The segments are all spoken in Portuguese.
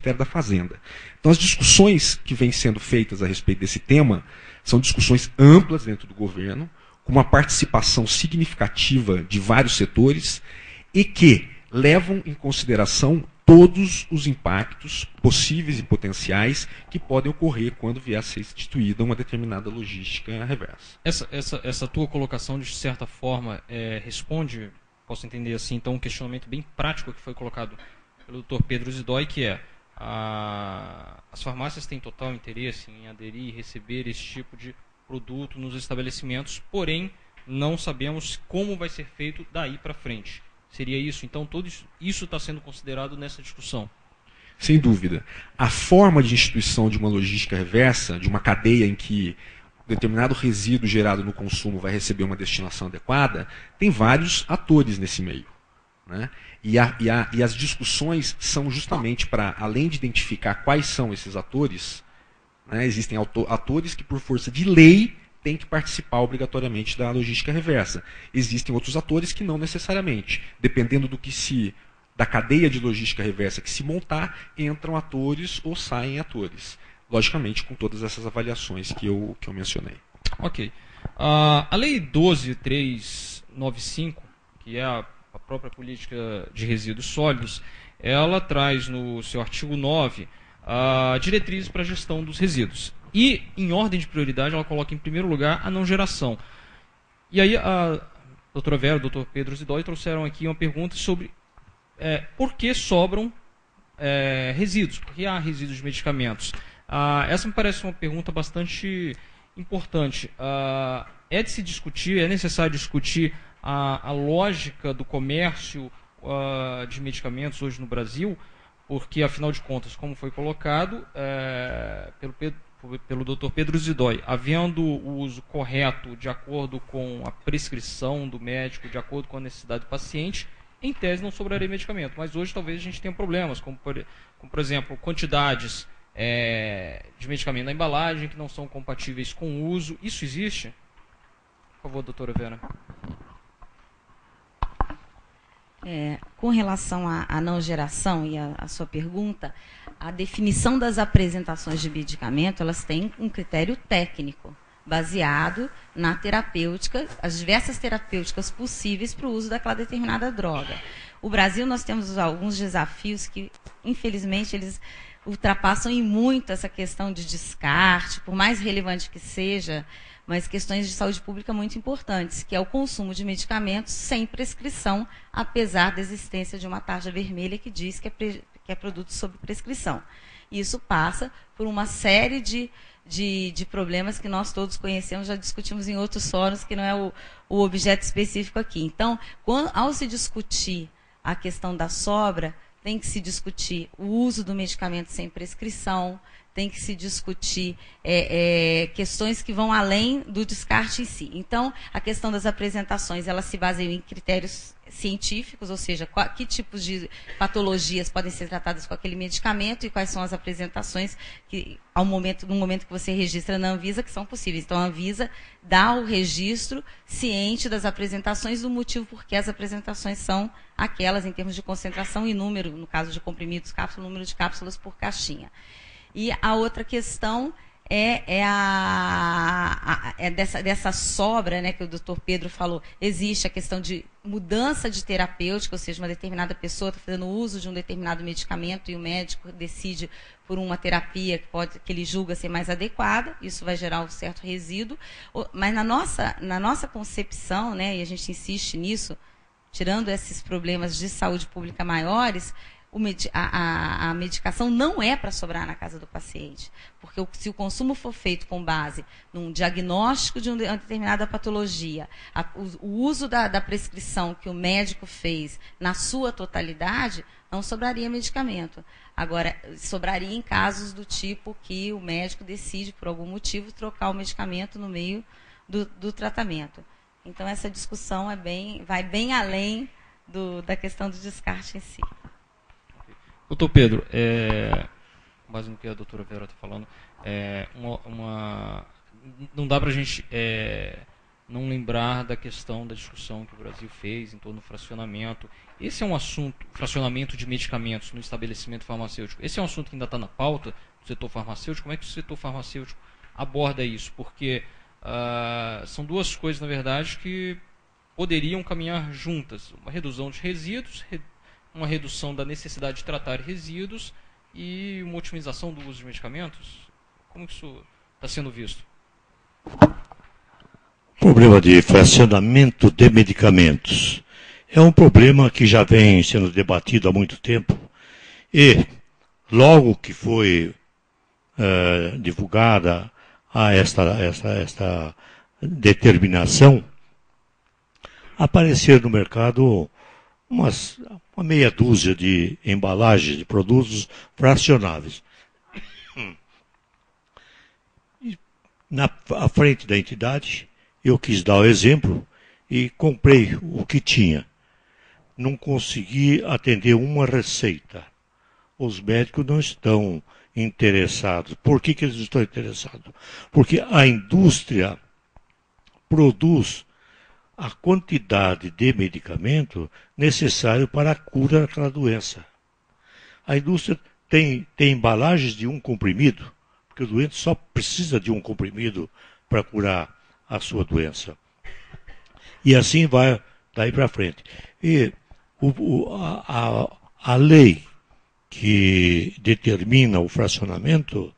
Ministério da Fazenda. Então, as discussões que vêm sendo feitas a respeito desse tema são discussões amplas dentro do governo, com uma participação significativa de vários setores e que levam em consideração todos os impactos possíveis e potenciais que podem ocorrer quando vier a ser instituída uma determinada logística reversa. Essa tua colocação, de certa forma, responde, posso entender assim, então, um questionamento bem prático que foi colocado pelo Dr. Pedro Zidói, que é: as farmácias têm total interesse em aderir e receber esse tipo de produto nos estabelecimentos, porém não sabemos como vai ser feito daí para frente. Seria isso? Então, tudo isso está sendo considerado nessa discussão? Sem dúvida. A forma de instituição de uma logística reversa, de uma cadeia em que determinado resíduo gerado no consumo vai receber uma destinação adequada, tem vários atores nesse meio, né? E as discussões são justamente para, além de identificar quais são esses atores, né, existem atores que, por força de lei, têm que participar obrigatoriamente da logística reversa. Existem outros atores que não necessariamente. Dependendo da cadeia de logística reversa que se montar, entram atores ou saem atores. Logicamente, com todas essas avaliações que eu mencionei. Ok. A Lei 12.395, que é a própria política de resíduos sólidos, ela traz no seu artigo 9 diretrizes para a gestão dos resíduos. E, em ordem de prioridade, ela coloca em primeiro lugar a não geração. E aí a doutora Vera e o doutor Pedro Zidói trouxeram aqui uma pergunta sobre por que sobram resíduos, por que há resíduos de medicamentos. Essa me parece uma pergunta bastante importante. É de se discutir, é necessário discutir a lógica do comércio de medicamentos hoje no Brasil, porque, afinal de contas, como foi colocado pelo Dr. Pedro Zidói, havendo o uso correto de acordo com a prescrição do médico, de acordo com a necessidade do paciente, em tese não sobraria medicamento. Mas hoje talvez a gente tenha problemas, como por exemplo, quantidades de medicamento na embalagem que não são compatíveis com o uso. Isso existe? Por favor, doutora Vera. Com relação à não geração e a sua pergunta, a definição das apresentações de medicamento, elas têm um critério técnico, baseado na terapêutica, as diversas terapêuticas possíveis para o uso daquela determinada droga. O Brasil, nós temos alguns desafios que, infelizmente, eles ultrapassam em muito essa questão de descarte, por mais relevante que seja, mas questões de saúde pública muito importantes, que é o consumo de medicamentos sem prescrição, apesar da existência de uma tarja vermelha que diz que é produto sob prescrição. Isso passa por uma série de problemas que nós todos conhecemos, já discutimos em outros fóruns, que não é o objeto específico aqui. Então, ao se discutir a questão da sobra, tem que se discutir o uso do medicamento sem prescrição, tem que se discutir questões que vão além do descarte em si. Então, a questão das apresentações, elas se baseiam em critérios científicos, ou seja, que tipos de patologias podem ser tratadas com aquele medicamento e quais são as apresentações que, no momento que você registra na Anvisa, que são possíveis. Então, a Anvisa dá o registro ciente das apresentações, do motivo por que as apresentações são aquelas em termos de concentração e número, no caso de comprimidos, cápsula, número de cápsulas por caixinha. E a outra questão dessa sobra, né, que o doutor Pedro falou. Existe a questão de mudança de terapêutica, ou seja, uma determinada pessoa está fazendo uso de um determinado medicamento e o médico decide por uma terapia que ele julga ser mais adequada, isso vai gerar um certo resíduo. Mas na nossa concepção, né, e a gente insiste nisso, tirando esses problemas de saúde pública maiores, a medicação não é para sobrar na casa do paciente, porque se o consumo for feito com base num diagnóstico de uma determinada patologia, o uso da prescrição que o médico fez na sua totalidade, não sobraria medicamento. Agora, sobraria em casos do tipo que o médico decide, por algum motivo, trocar o medicamento no meio do tratamento. Então, essa discussão vai bem além da questão do descarte em si. Doutor Pedro, com base no que a doutora Vera está falando, não dá para a gente não lembrar da questão da discussão que o Brasil fez em torno do fracionamento. Esse é um assunto, fracionamento de medicamentos no estabelecimento farmacêutico. Esse é um assunto que ainda está na pauta do setor farmacêutico. Como é que o setor farmacêutico aborda isso? Porque são duas coisas, na verdade, que poderiam caminhar juntas. Uma redução de resíduos, uma redução da necessidade de tratar resíduos e uma otimização do uso de medicamentos. Como isso está sendo visto? O problema de fracionamento de medicamentos é um problema que já vem sendo debatido há muito tempo e, logo que foi divulgada esta determinação, apareceram no mercado uma meia dúzia de embalagens de produtos fracionáveis. À frente da entidade, eu quis dar o exemplo e comprei o que tinha. Não consegui atender uma receita. Os médicos não estão interessados. Por que eles não estão interessados? Porque a indústria produz a quantidade de medicamento necessário para a cura daquela doença. A indústria tem embalagens de um comprimido, porque o doente só precisa de um comprimido para curar a sua doença. E assim vai daí para frente. E a lei que determina o fracionamento,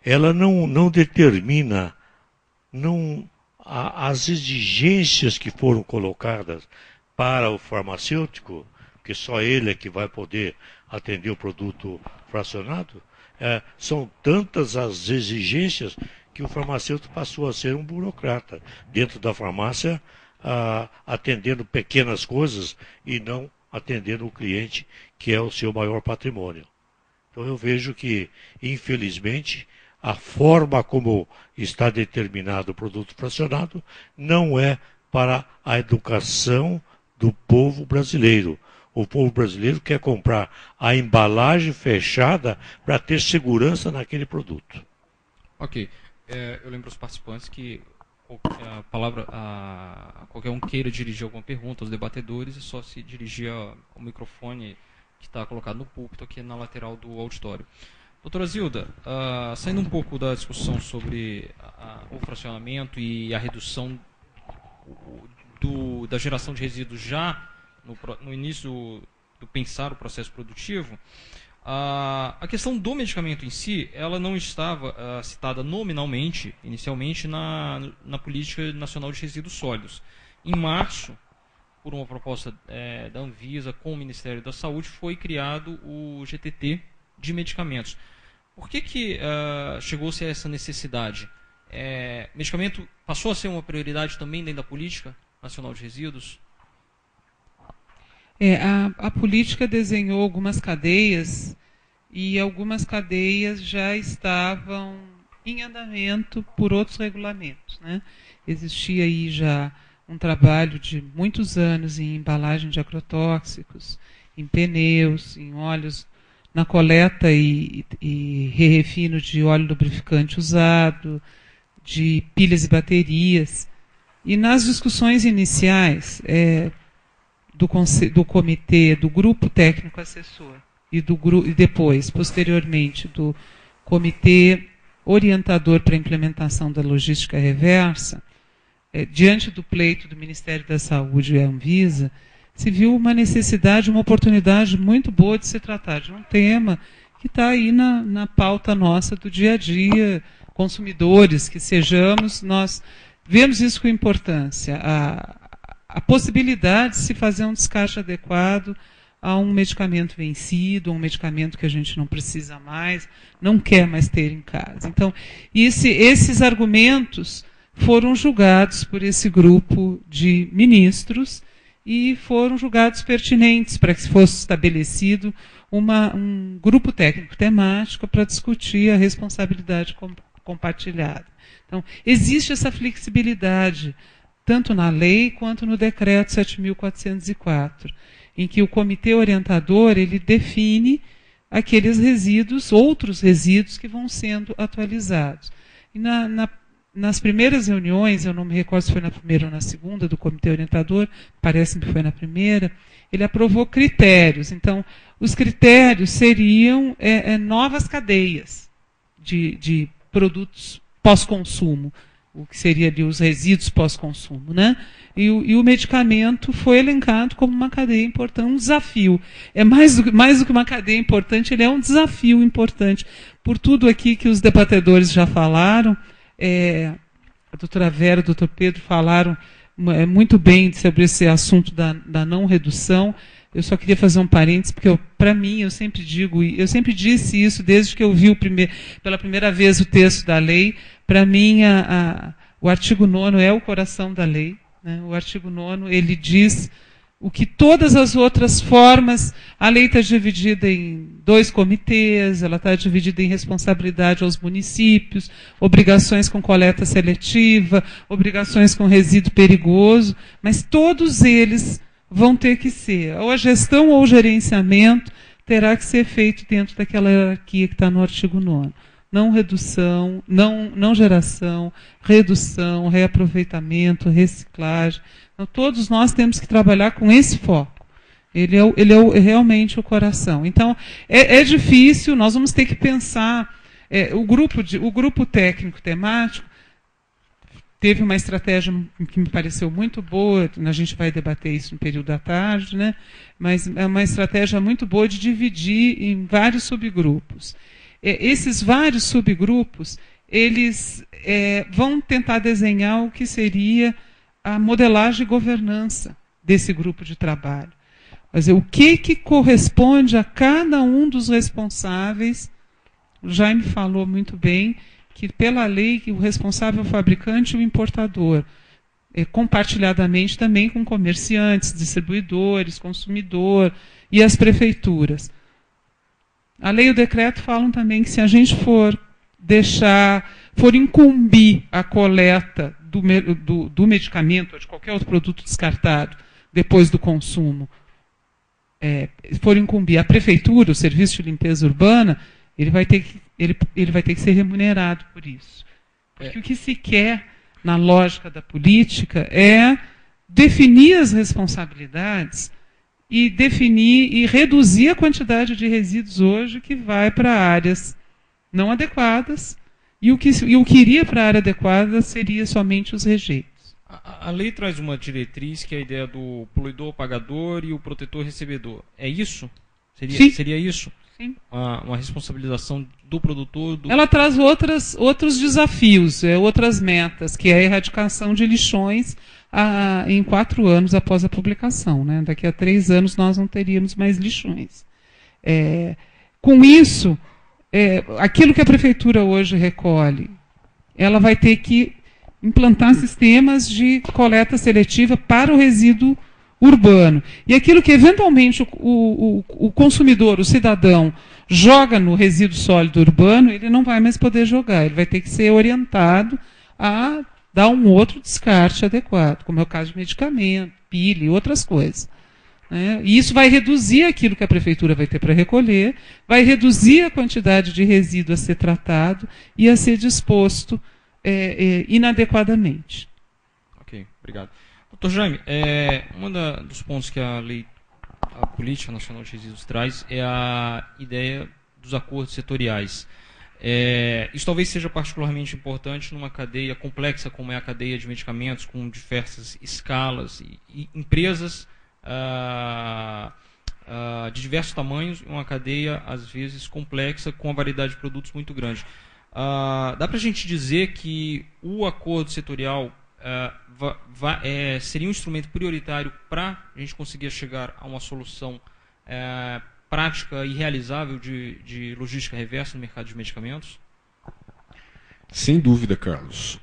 ela não determina as exigências que foram colocadas para o farmacêutico, que só ele é que vai poder atender o produto fracionado. São tantas as exigências que o farmacêutico passou a ser um burocrata dentro da farmácia, atendendo pequenas coisas e não atendendo o cliente, que é o seu maior patrimônio. Então eu vejo que, infelizmente, a forma como está determinado o produto fracionado não é para a educação do povo brasileiro. O povo brasileiro quer comprar a embalagem fechada para ter segurança naquele produto. Ok. Eu lembro aos participantes que qualquer um queira dirigir alguma pergunta aos debatedores, é só se dirigir ao microfone que está colocado no púlpito aqui na lateral do auditório. Doutora Zilda, saindo um pouco da discussão sobre o fracionamento e a redução da geração de resíduos já no início do pensar o processo produtivo, a questão do medicamento em si, ela não estava citada nominalmente, inicialmente, na Política Nacional de Resíduos Sólidos. Em março, por uma proposta da Anvisa com o Ministério da Saúde, foi criado o GTT de medicamentos. Por que chegou-se a essa necessidade? Medicamento passou a ser uma prioridade também dentro da Política Nacional de Resíduos? A política desenhou algumas cadeias e algumas cadeias já estavam em andamento por outros regulamentos, né? Existia aí já um trabalho de muitos anos em embalagem de agrotóxicos, em pneus, em óleos, na coleta e re-refino de óleo lubrificante usado, de pilhas e baterias. E nas discussões iniciais do comitê, do grupo técnico assessor e depois, posteriormente, do comitê orientador para a implementação da logística reversa, diante do pleito do Ministério da Saúde e a Anvisa, se viu uma necessidade, uma oportunidade muito boa de se tratar de um tema que está aí na pauta nossa do dia a dia, consumidores que sejamos, nós vemos isso com importância, a possibilidade de se fazer um descarte adequado a um medicamento vencido, a um medicamento que a gente não precisa mais, não quer mais ter em casa. Então, esses argumentos foram julgados por esse grupo de ministros e foram julgados pertinentes para que fosse estabelecido um grupo técnico temático para discutir a responsabilidade compartilhada. Então, existe essa flexibilidade, tanto na lei quanto no decreto 7.404, em que o comitê orientador ele define aqueles resíduos, outros resíduos que vão sendo atualizados. E nas primeiras reuniões, eu não me recordo se foi na primeira ou na segunda, do comitê orientador, parece-me que foi na primeira, ele aprovou critérios. Então, os critérios seriam novas cadeias de produtos pós-consumo, o que seria ali os resíduos pós-consumo, né? E o medicamento foi elencado como uma cadeia importante, um desafio. É mais do que uma cadeia importante, ele é um desafio importante. Por tudo aqui que os debatedores já falaram, a doutora Vera e o doutor Pedro falaram muito bem sobre esse assunto da não redução. Eu só queria fazer um parênteses, porque para mim, eu sempre disse isso desde que eu vi pela primeira vez o texto da lei. Para mim, o artigo 9º é o coração da lei. Né? O artigo 9º, ele diz o que todas as outras formas, a lei está dividida em 2 comitês, ela está dividida em responsabilidade aos municípios, obrigações com coleta seletiva, obrigações com resíduo perigoso, mas todos eles vão ter que ser, ou a gestão ou o gerenciamento terá que ser feito dentro daquela hierarquia que está no artigo 9º. Não redução, não geração, redução, reaproveitamento, reciclagem. Então, todos nós temos que trabalhar com esse foco. Ele é realmente o coração. Então, é difícil, nós vamos ter que pensar. O grupo técnico temático teve uma estratégia que me pareceu muito boa, a gente vai debater isso no período da tarde, né? Mas é uma estratégia muito boa de dividir em vários subgrupos. Esses vários subgrupos, eles vão tentar desenhar o que seria a modelagem e governança desse grupo de trabalho. Quer dizer, o que corresponde a cada um dos responsáveis. O Jaime falou muito bem que, pela lei, o responsável é o fabricante e o importador, compartilhadamente também com comerciantes, distribuidores, consumidor e as prefeituras. A lei e o decreto falam também que, se a gente for incumbir a coleta do medicamento ou de qualquer outro produto descartado depois do consumo, for incumbir a prefeitura, o serviço de limpeza urbana, ele vai ter que ser remunerado por isso. Porque o que se quer, na lógica da política, é definir as responsabilidades e definir e reduzir a quantidade de resíduos hoje que vai para áreas não adequadas, e o que iria para a área adequada seria somente os rejeitos. A lei traz uma diretriz que é a ideia do poluidor pagador e o protetor recebedor. É isso? Seria isso? Sim. Uma responsabilização do produtor? Ela traz outros desafios, outras metas, que é a erradicação de lixões em 4 anos após a publicação. Né? Daqui a 3 anos nós não teríamos mais lixões. Com isso, aquilo que a prefeitura hoje recolhe, ela vai ter que implantar sistemas de coleta seletiva para o resíduo urbano. E aquilo que, eventualmente, o consumidor, o cidadão, joga no resíduo sólido urbano, ele não vai mais poder jogar. Ele vai ter que ser orientado a dar um outro descarte adequado, como é o caso de medicamento, pilha e outras coisas. E isso vai reduzir aquilo que a prefeitura vai ter para recolher, vai reduzir a quantidade de resíduo a ser tratado e a ser disposto inadequadamente. Ok, obrigado. Doutor Jaime, um dos pontos que a Política Nacional de Resíduos traz é a ideia dos acordos setoriais. Isso talvez seja particularmente importante numa cadeia complexa como é a cadeia de medicamentos, com diversas escalas e empresas de diversos tamanhos, e uma cadeia, às vezes, complexa, com uma variedade de produtos muito grande. Dá para a gente dizer que o acordo setorial seria um instrumento prioritário para a gente conseguir chegar a uma solução prática e realizável de logística reversa no mercado de medicamentos? Sem dúvida, Carlos.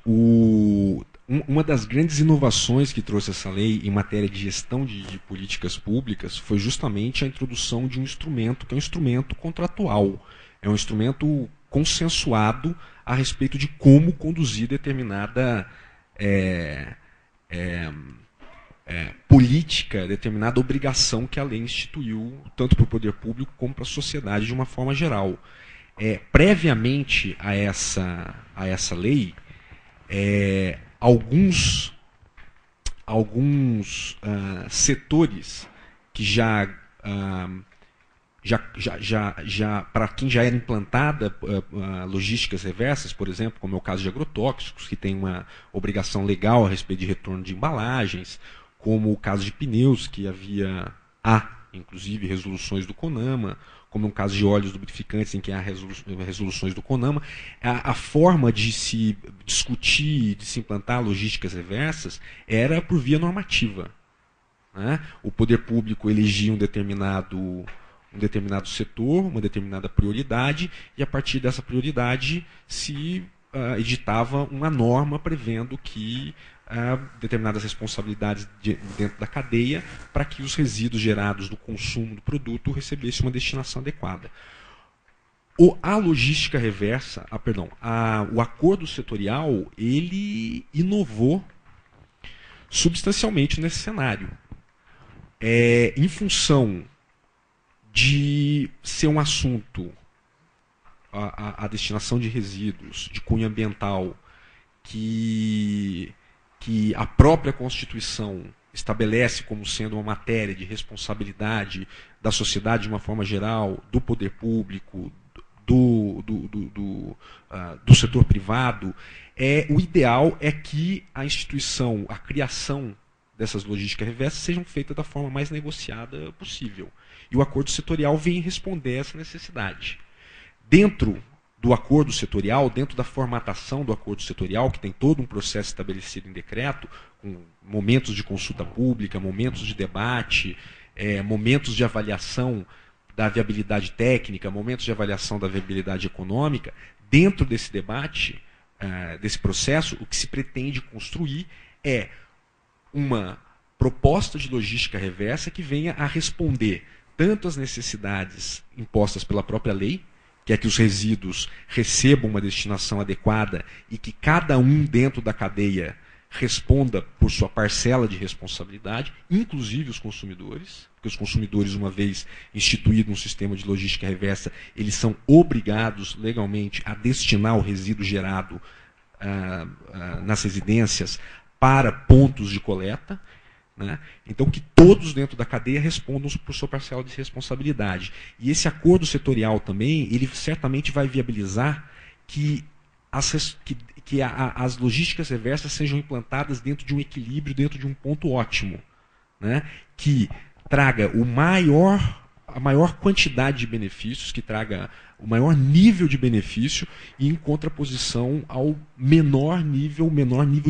Uma das grandes inovações que trouxe essa lei em matéria de gestão de políticas públicas foi justamente a introdução de um instrumento que é um instrumento contratual. É um instrumento consensuado a respeito de como conduzir determinada política, determinada obrigação que a lei instituiu, tanto para o poder público como para a sociedade de uma forma geral. Previamente a essa lei, alguns setores que para quem já era implantada logísticas reversas, por exemplo, como é o caso de agrotóxicos, que tem uma obrigação legal a respeito de retorno de embalagens, como o caso de pneus, que há inclusive resoluções do CONAMA, como no caso de óleos lubrificantes, em que há resoluções do CONAMA. A forma de se discutir, de se implantar logísticas reversas, era por via normativa, né? O poder público elegia um determinado setor, uma determinada prioridade, e a partir dessa prioridade se editava uma norma prevendo que determinadas responsabilidades dentro da cadeia para que os resíduos gerados do consumo do produto recebessem uma destinação adequada. A logística reversa, o acordo setorial, ele inovou substancialmente nesse cenário. Em função de ser um assunto, a destinação de resíduos de cunho ambiental, que a própria Constituição estabelece como sendo uma matéria de responsabilidade da sociedade de uma forma geral, do poder público, do setor privado, o ideal é que a criação dessas logísticas reversas sejam feitas da forma mais negociada possível. E o acordo setorial vem responder a essa necessidade. Dentro do acordo setorial, dentro da formatação do acordo setorial, que tem todo um processo estabelecido em decreto, com momentos de consulta pública, momentos de debate, momentos de avaliação da viabilidade técnica, momentos de avaliação da viabilidade econômica, dentro desse debate, desse processo, o que se pretende construir é uma proposta de logística reversa que venha a responder tanto às necessidades impostas pela própria lei, que é que os resíduos recebam uma destinação adequada e que cada um dentro da cadeia responda por sua parcela de responsabilidade, inclusive os consumidores, porque os consumidores, uma vez instituído um sistema de logística reversa, eles são obrigados legalmente a destinar o resíduo gerado nas residências para pontos de coleta, né? Então, que todos dentro da cadeia respondam por sua parcela de responsabilidade. E esse acordo setorial também, ele certamente vai viabilizar que as logísticas reversas sejam implantadas dentro de um equilíbrio, dentro de um ponto ótimo, né? Que traga a maior quantidade de benefícios, que traga o maior nível de benefício e em contraposição ao menor nível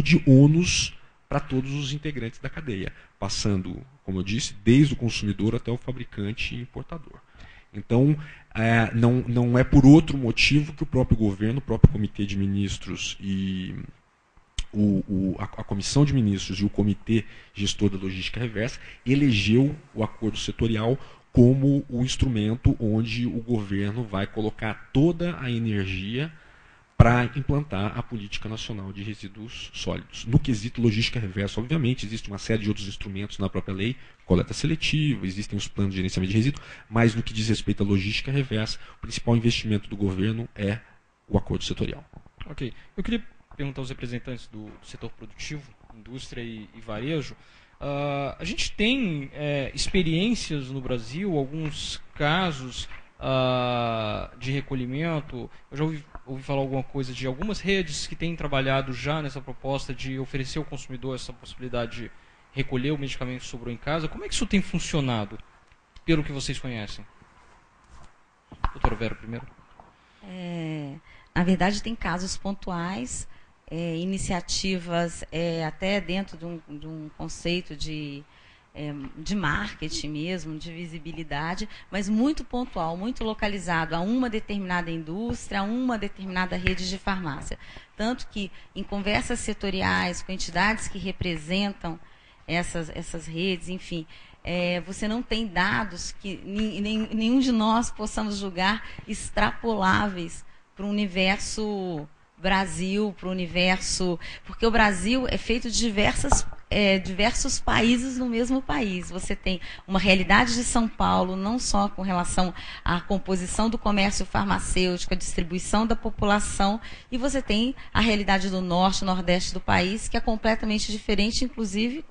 de ônus para todos os integrantes da cadeia, passando, como eu disse, desde o consumidor até o fabricante e importador. Então, não é por outro motivo que o próprio governo, o próprio comitê de ministros e a comissão de ministros e o comitê gestor da logística reversa elegeu o acordo setorial como o instrumento onde o governo vai colocar toda a energia para implantar a política nacional de resíduos sólidos. No quesito logística reversa, obviamente, existe uma série de outros instrumentos na própria lei, coleta seletiva, existem os planos de gerenciamento de resíduos, mas no que diz respeito à logística reversa, o principal investimento do governo é o acordo setorial. Ok. Eu queria perguntar aos representantes do setor produtivo, indústria e varejo. A gente tem experiências no Brasil, alguns casos de recolhimento. Eu já ouvi falar alguma coisa de algumas redes que têm trabalhado já nessa proposta de oferecer ao consumidor essa possibilidade de recolher o medicamento que sobrou em casa. Como é que isso tem funcionado, pelo que vocês conhecem? Doutora Vera, primeiro. Na verdade, tem casos pontuais, iniciativas até dentro de um conceito de marketing mesmo, de visibilidade, mas muito pontual, muito localizado a uma determinada indústria, a uma determinada rede de farmácia. Tanto que, em conversas setoriais, com entidades que representam essas redes, enfim, você não tem dados que nenhum de nós possamos julgar extrapoláveis para o universo Brasil, para o universo, porque o Brasil é feito de diversos países no mesmo país. Você tem uma realidade de São Paulo, não só com relação à composição do comércio farmacêutico, a distribuição da população, e você tem a realidade do norte, nordeste do país, que é completamente diferente, inclusive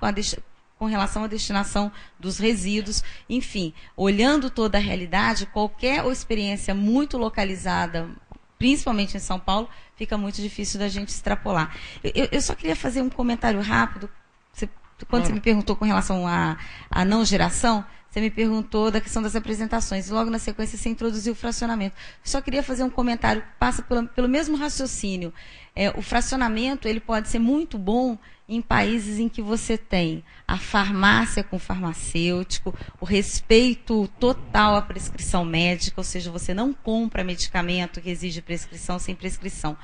com relação à destinação dos resíduos. Enfim, olhando toda a realidade, qualquer experiência muito localizada, principalmente em São Paulo, fica muito difícil da gente extrapolar. Eu só queria fazer um comentário rápido. Quando você me perguntou com relação à não geração, você me perguntou da questão das apresentações. E logo na sequência você introduziu o fracionamento. Só queria fazer um comentário que passa pelo mesmo raciocínio. O fracionamento ele pode ser muito bom em países em que você tem a farmácia com farmacêutico, o respeito total à prescrição médica, ou seja, você não compra medicamento que exige prescrição sem prescrição.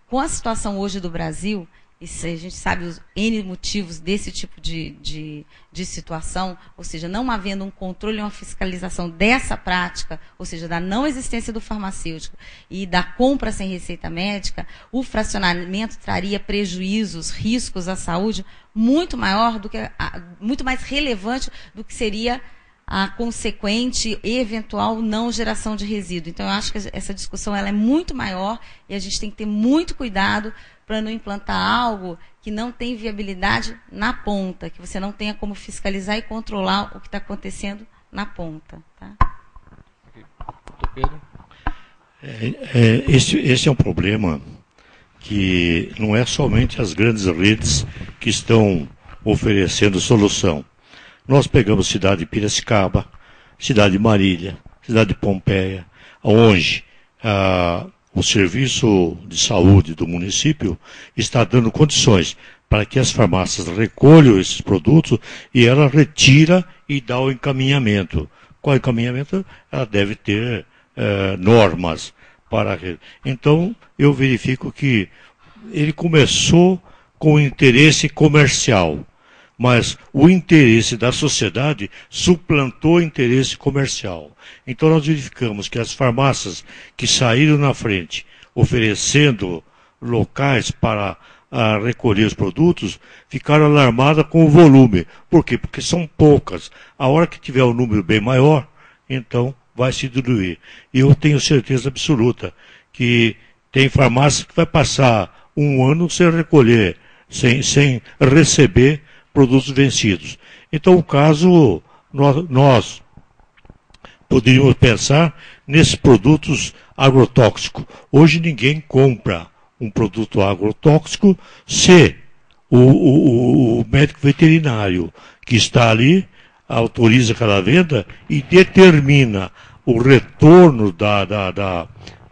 Com a situação hoje do Brasil, e a gente sabe os N motivos desse tipo de situação, ou seja, não havendo um controle e uma fiscalização dessa prática, ou seja, da não existência do farmacêutico e da compra sem receita médica, o fracionamento traria prejuízos, riscos à saúde muito maior muito mais relevante do que seria a consequente e eventual não geração de resíduo. Então, eu acho que essa discussão ela é muito maior e a gente tem que ter muito cuidado para não implantar algo que não tem viabilidade na ponta, que você não tenha como fiscalizar e controlar o que está acontecendo na ponta. Tá? Pedro? Esse é um problema que não é somente as grandes redes que estão oferecendo solução. Nós pegamos cidade de Piracicaba, cidade de Marília, cidade de Pompeia, onde o serviço de saúde do município está dando condições para que as farmácias recolham esses produtos e ela retira e dá o encaminhamento. Qual encaminhamento? Ela deve ter normas para... Então, eu verifico que ele começou com interesse comercial, mas o interesse da sociedade suplantou o interesse comercial. Então nós verificamos que as farmácias que saíram na frente, oferecendo locais para recolher os produtos, ficaram alarmadas com o volume. Por quê? Porque são poucas. A hora que tiver um número bem maior, então vai se diluir. E eu tenho certeza absoluta que tem farmácia que vai passar um ano sem recolher, sem receber produtos vencidos. Então, o caso, nós poderíamos pensar nesses produtos agrotóxicos. Hoje ninguém compra um produto agrotóxico se o médico veterinário que está ali autoriza aquela venda e determina o retorno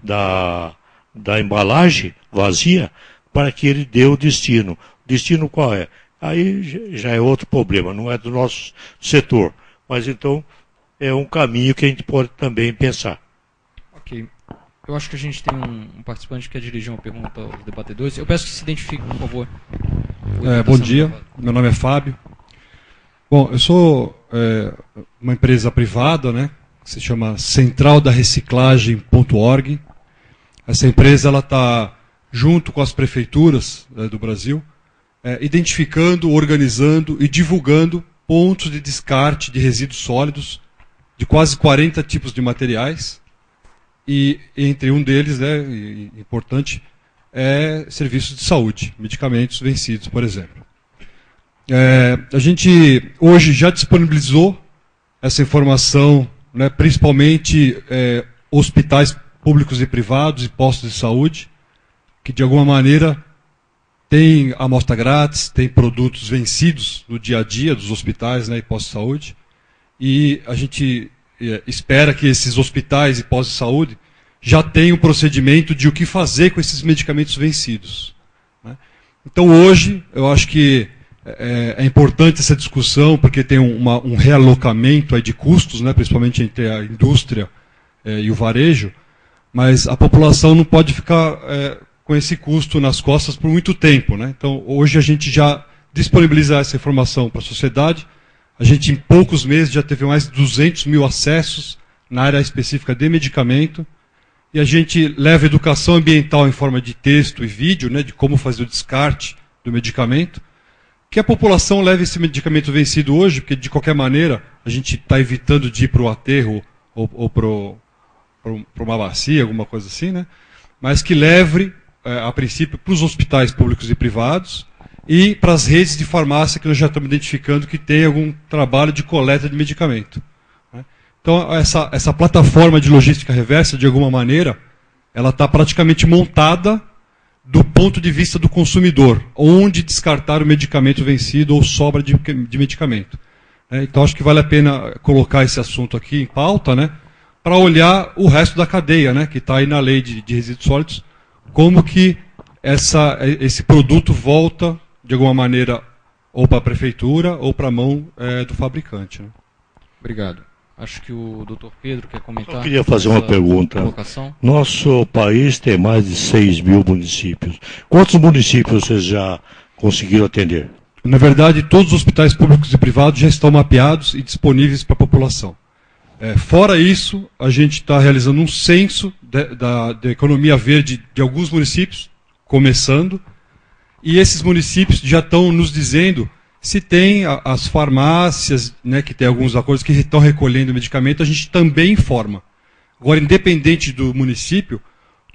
da embalagem vazia para que ele dê o destino. O destino qual é? Aí já é outro problema, não é do nosso setor. Mas então é um caminho que a gente pode também pensar. Ok. Eu acho que a gente tem um participante que quer dirigir uma pergunta aos debatedores. Eu peço que se identifique, por favor. Bom dia, meu nome é Fábio. Bom, eu sou uma empresa privada, né, que se chama centraldarreciclagem.org. Essa empresa está junto com as prefeituras do Brasil, identificando, organizando e divulgando pontos de descarte de resíduos sólidos de quase 40 tipos de materiais. E entre um deles, importante, é serviços de saúde, medicamentos vencidos, por exemplo. A gente hoje já disponibilizou essa informação, né, principalmente hospitais públicos e privados e postos de saúde, que de alguma maneira tem amostra grátis, tem produtos vencidos no dia a dia dos hospitais, né, e postos de saúde. E a gente espera que esses hospitais e postos de saúde já tenham um procedimento de o que fazer com esses medicamentos vencidos, né? Então hoje, eu acho que é importante essa discussão, porque tem um realocamento aí de custos, né, principalmente entre a indústria e o varejo, mas a população não pode ficar com esse custo nas costas por muito tempo, né? Então hoje a gente já disponibiliza essa informação para a sociedade. A gente em poucos meses já teve mais de 200 mil acessos na área específica de medicamento. e a gente leva educação ambiental em forma de texto e vídeo, né, de como fazer o descarte do medicamento, que a população leve esse medicamento vencido hoje, porque de qualquer maneira a gente está evitando de ir para o aterro ou para uma bacia, alguma coisa assim, né, mas que leve, a princípio, para os hospitais públicos e privados e para as redes de farmácia que nós já estamos identificando que tem algum trabalho de coleta de medicamento. Então, essa plataforma de logística reversa, de alguma maneira, ela está praticamente montada do ponto de vista do consumidor, onde descartar o medicamento vencido ou sobra de medicamento. Então, acho que vale a pena colocar esse assunto aqui em pauta, né, para olhar o resto da cadeia, né, que está aí na lei de resíduos sólidos, como que esse produto volta, de alguma maneira, ou para a prefeitura ou para a mão do fabricante. Né? Obrigado. Acho que o Dr. Pedro quer comentar. Eu queria fazer uma pergunta. Colocação. Nosso país tem mais de 6.000 municípios. Quantos municípios vocês já conseguiram atender? Na verdade, todos os hospitais públicos e privados já estão mapeados e disponíveis para a população. Fora isso, a gente está realizando um censo da economia verde de alguns municípios, começando, e esses municípios já estão nos dizendo se tem as farmácias, né, que tem alguns acordos que estão recolhendo medicamento, a gente também informa. Agora, independente do município,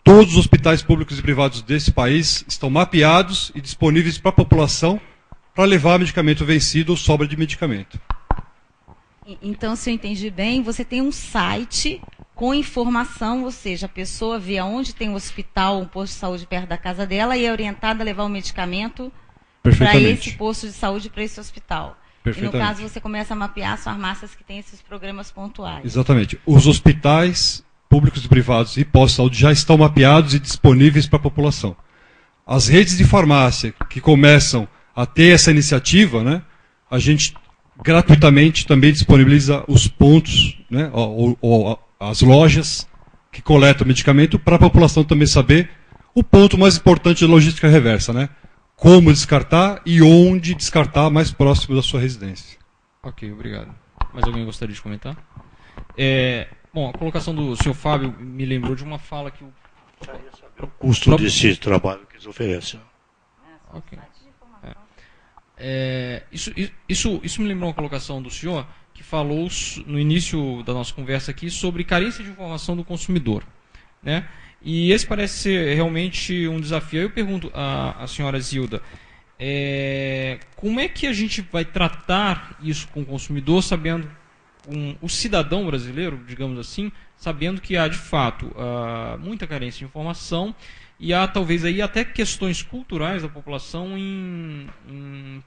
todos os hospitais públicos e privados desse país estão mapeados e disponíveis para a população para levar medicamento vencido ou sobra de medicamento. Então, se eu entendi bem, você tem um site com informação, ou seja, a pessoa vê onde tem um hospital, um posto de saúde perto da casa dela e é orientada a levar o medicamento para esse posto de saúde, para esse hospital. E no caso, você começa a mapear as farmácias que têm esses programas pontuais. Exatamente. Os hospitais públicos e privados e postos de saúde já estão mapeados e disponíveis para a população. As redes de farmácia que começam a ter essa iniciativa, né, a gente gratuitamente também disponibiliza os pontos, né, ou as lojas que coletam medicamento para a população também saber o ponto mais importante da logística reversa, né? Como descartar e onde descartar mais próximo da sua residência. Ok, obrigado. Mais alguém gostaria de comentar? Bom, a colocação do senhor Fábio me lembrou de uma fala que o custo desse trabalho que eles oferecem. Ok. Isso me lembrou uma colocação do senhor que falou no início da nossa conversa aqui sobre carência de informação do consumidor, né? E esse parece ser realmente um desafio. Aí eu pergunto à senhora Zilda, como é que a gente vai tratar isso com o consumidor, sabendo, o cidadão brasileiro, digamos assim, sabendo que há de fato muita carência de informação e há talvez aí até questões culturais da população em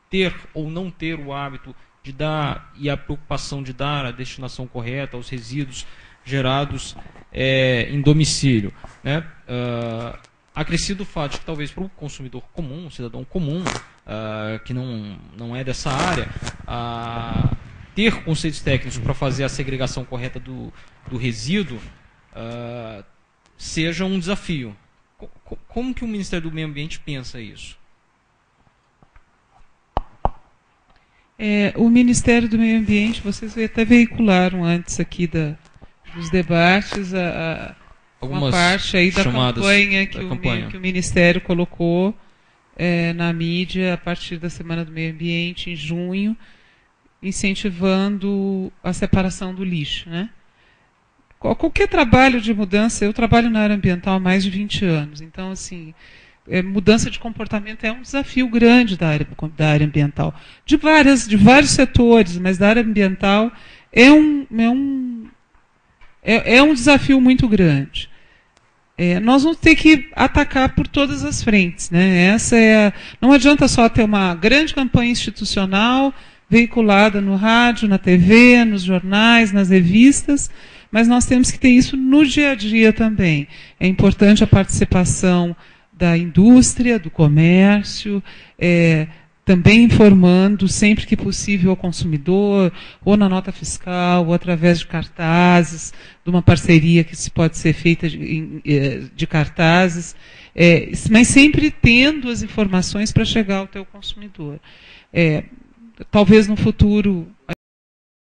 ter ou não ter o hábito de dar e a preocupação de dar a destinação correta aos resíduos gerados em domicílio, né? Acrescido o fato de que talvez para o consumidor comum, um cidadão comum, que não é dessa área, ter conceitos técnicos para fazer a segregação correta do resíduo seja um desafio. Como que o Ministério do Meio Ambiente pensa isso? O Ministério do Meio Ambiente, vocês até veicularam antes aqui dos debates uma parte aí da campanha que o Ministério colocou na mídia a partir da Semana do Meio Ambiente, em junho, incentivando a separação do lixo, né? Qualquer trabalho de mudança, eu trabalho na área ambiental há mais de 20 anos, então, assim, mudança de comportamento é um desafio grande da área ambiental, de vários setores, mas da área ambiental é um desafio muito grande. Nós vamos ter que atacar por todas as frentes, né? Não adianta só ter uma grande campanha institucional veiculada no rádio, na TV, nos jornais, nas revistas, mas nós temos que ter isso no dia a dia também. É importante a participação da indústria, do comércio, também informando sempre que possível ao consumidor, ou na nota fiscal, ou através de cartazes, de uma parceria que se pode ser feita de cartazes, mas sempre tendo as informações para chegar ao teu consumidor. Talvez no futuro